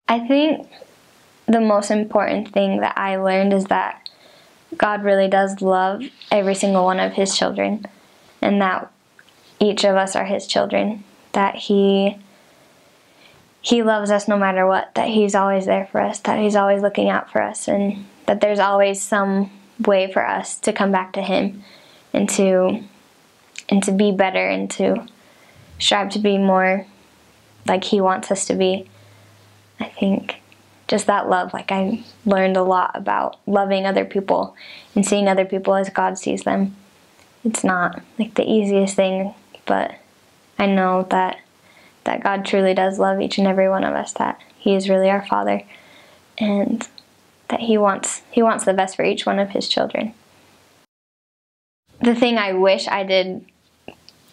I think the most important thing that I learned is that God really does love every single one of His children, and that each of us are His children, that He loves us no matter what, that He's always there for us, that He's always looking out for us, and that there's always some way for us to come back to Him and to be better and to strive to be more like He wants us to be. I think just that love, like I learned a lot about loving other people and seeing other people as God sees them. It's not like the easiest thing, but I know that God truly does love each and every one of us, that He is really our Father, and that He wants the best for each one of His children. The thing I wish I did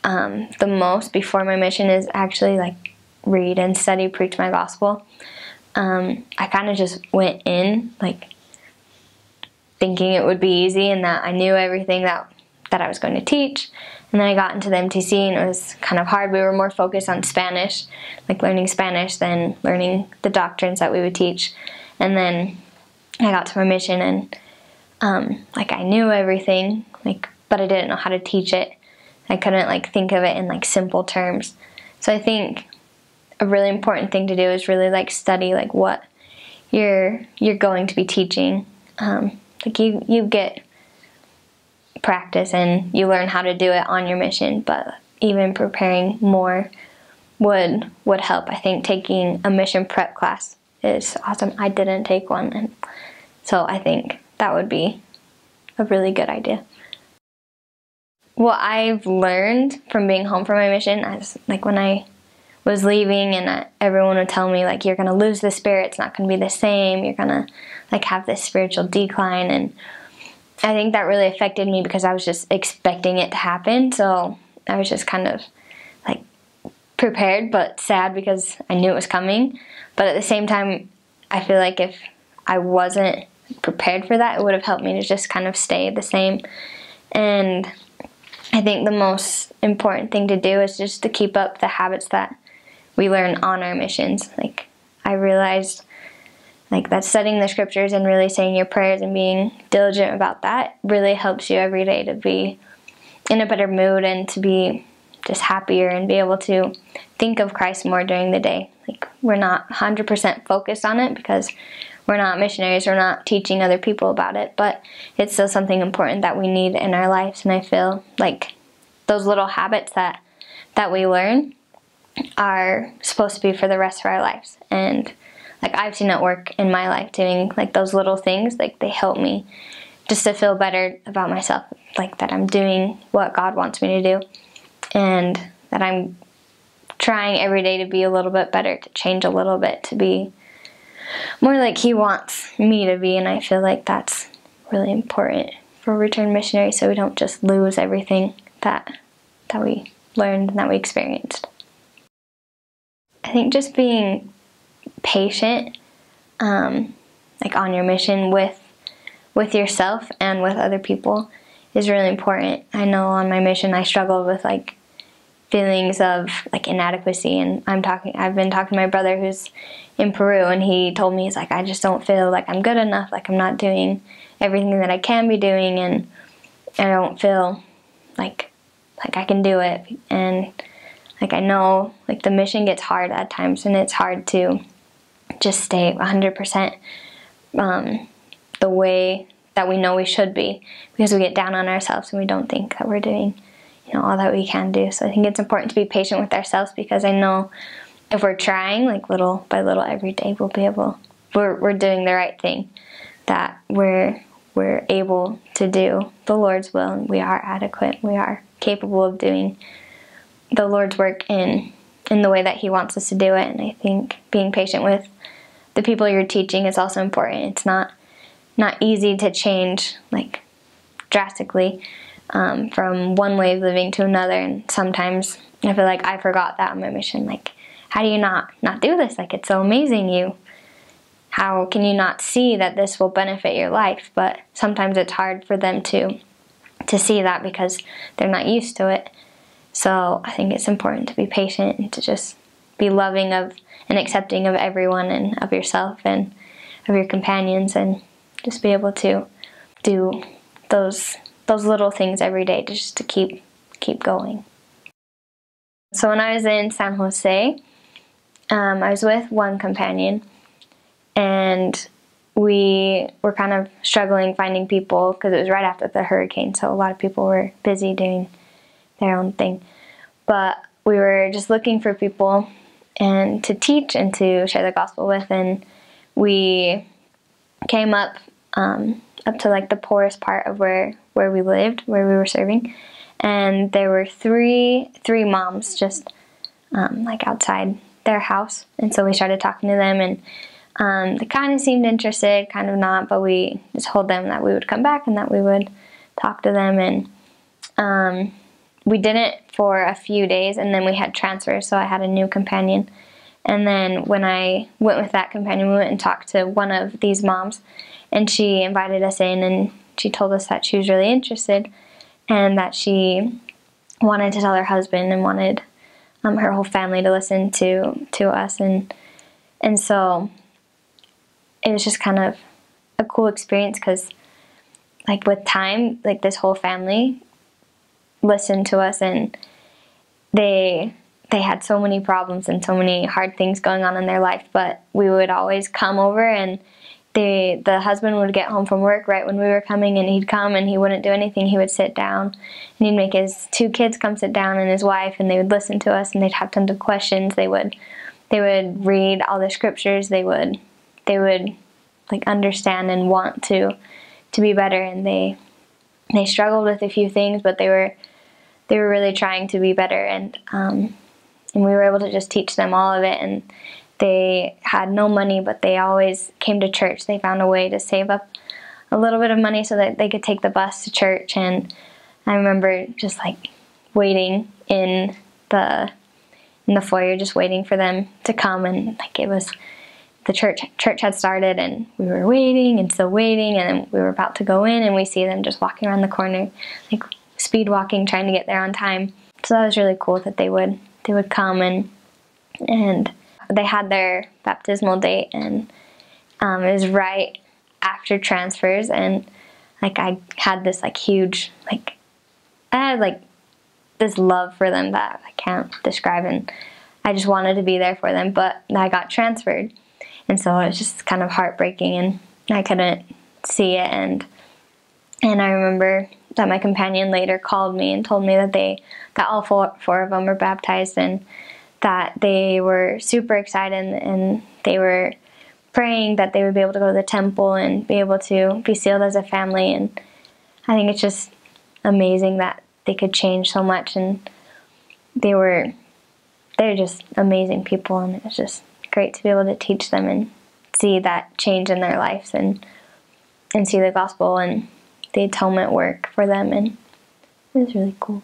the most before my mission is actually like read and study, preach my gospel. I kind of just went in like thinking it would be easy and that I knew everything that I was going to teach. And then I got into the MTC and it was kind of hard. We were more focused on Spanish, like learning Spanish, than learning the doctrines that we would teach. And then I got to my mission and like I knew everything, like, but I didn't know how to teach it. I couldn't like think of it in like simple terms. So I think a really important thing to do is really like study like what you're going to be teaching. Like you get practice and you learn how to do it on your mission, but even preparing more would help. I think taking a mission prep class is awesome. I didn't take one, and so I think that would be a really good idea. What I've learned from being home for my mission, like when I was leaving and everyone would tell me like, you're going to lose the Spirit, it's not going to be the same, you're going to like have this spiritual decline, and I think that really affected me because I was just expecting it to happen. So I was just kind of like prepared but sad because I knew it was coming. But at the same time, I feel like if I wasn't prepared for that, it would have helped me to just kind of stay the same. And I think the most important thing to do is just to keep up the habits that we learn on our missions. Like I realized like that studying the scriptures and really saying your prayers and being diligent about that really helps you every day to be in a better mood and to be just happier and be able to think of Christ more during the day. Like we're not 100% focused on it because we're not missionaries, we're not teaching other people about it, but it's still something important that we need in our lives. And I feel like those little habits that we learn are supposed to be for the rest of our lives. And like I've seen it work in my life, doing like those little things, like they help me just to feel better about myself, like that I'm doing what God wants me to do, and that I'm trying every day to be a little bit better, to change a little bit, to be more like He wants me to be. And I feel like that's really important for returned missionaries, so we don't just lose everything that we learned and that we experienced. I think just being patient, like on your mission with yourself and with other people is really important. I know on my mission I struggled with like feelings of like inadequacy, and I've been talking to my brother who's in Peru, and he told me, he's like, I just don't feel like I'm good enough, like I'm not doing everything that I can be doing, and I don't feel like I can do it. And like I know like the mission gets hard at times, and it's hard to just stay 100% the way that we know we should be, because we get down on ourselves and we don't think that we're doing all that we can do. So I think it's important to be patient with ourselves, because I know if we're trying like little by little every day, we'll be able, we're doing the right thing, that we're able to do the Lord's will, and we are adequate, we are capable of doing the Lord's work in the way that He wants us to do it. And I think being patient with the people you're teaching is also important. It's not easy to change like drastically from one way of living to another, and sometimes I feel like I forgot that on my mission. Like, how do you not do this? Like, it's so amazing. How can you not see that this will benefit your life? But sometimes it's hard for them to see that because they're not used to it. So I think it's important to be patient and to just be loving of and accepting of everyone and of yourself and of your companions, and just be able to do those little things every day just to keep going. So when I was in San Jose, I was with one companion, and we were kind of struggling finding people because it was right after the hurricane, so a lot of people were busy doing their own thing. But we were just looking for people and to teach and to share the gospel with, and we came up to like the poorest part of where we lived, where we were serving, and there were three moms just like outside their house. And so we started talking to them, and they kind of seemed interested, kind of not, but we just told them that we would come back and that we would talk to them. And we didn't for a few days, and then we had transfers, so I had a new companion. And then when I went with that companion, we went and talked to one of these moms, and she invited us in, and she told us that she was really interested and that she wanted to tell her husband and wanted her whole family to listen to us. And so it was just kind of a cool experience, because like with time, like this whole family listened to us, and they had so many problems and so many hard things going on in their life, but we would always come over, and the husband would get home from work right when we were coming, and he'd come and he wouldn't do anything. He would sit down, and he'd make his 2 kids come sit down and his wife, and they would listen to us, and they'd have tons of questions. They would read all the scriptures. They would like understand and want to be better, and they struggled with a few things, but they were really trying to be better, and we were able to just teach them all of it. And they had no money, but they always came to church. They found a way to save up a little bit of money so that they could take the bus to church. And I remember just like waiting in the foyer, just waiting for them to come, and like it was the church had started, and we were waiting and still waiting, and then we were about to go in, and we see them just walking around the corner, like speed walking, trying to get there on time. So that was really cool that they would come, and they had their baptismal date, and it was right after transfers, and like I had this like huge, like I had like this love for them that I can't describe, and I just wanted to be there for them. But I got transferred, and so it was just kind of heartbreaking, and I couldn't see it. And I remember that my companion later called me and told me that all four of them were baptized, and that they were super excited, and they were praying that they would be able to go to the temple and be able to be sealed as a family. And I think it's just amazing that they could change so much, and they're just amazing people, and it was just great to be able to teach them and see that change in their lives, and see the gospel and the atonement work for them, and it was really cool.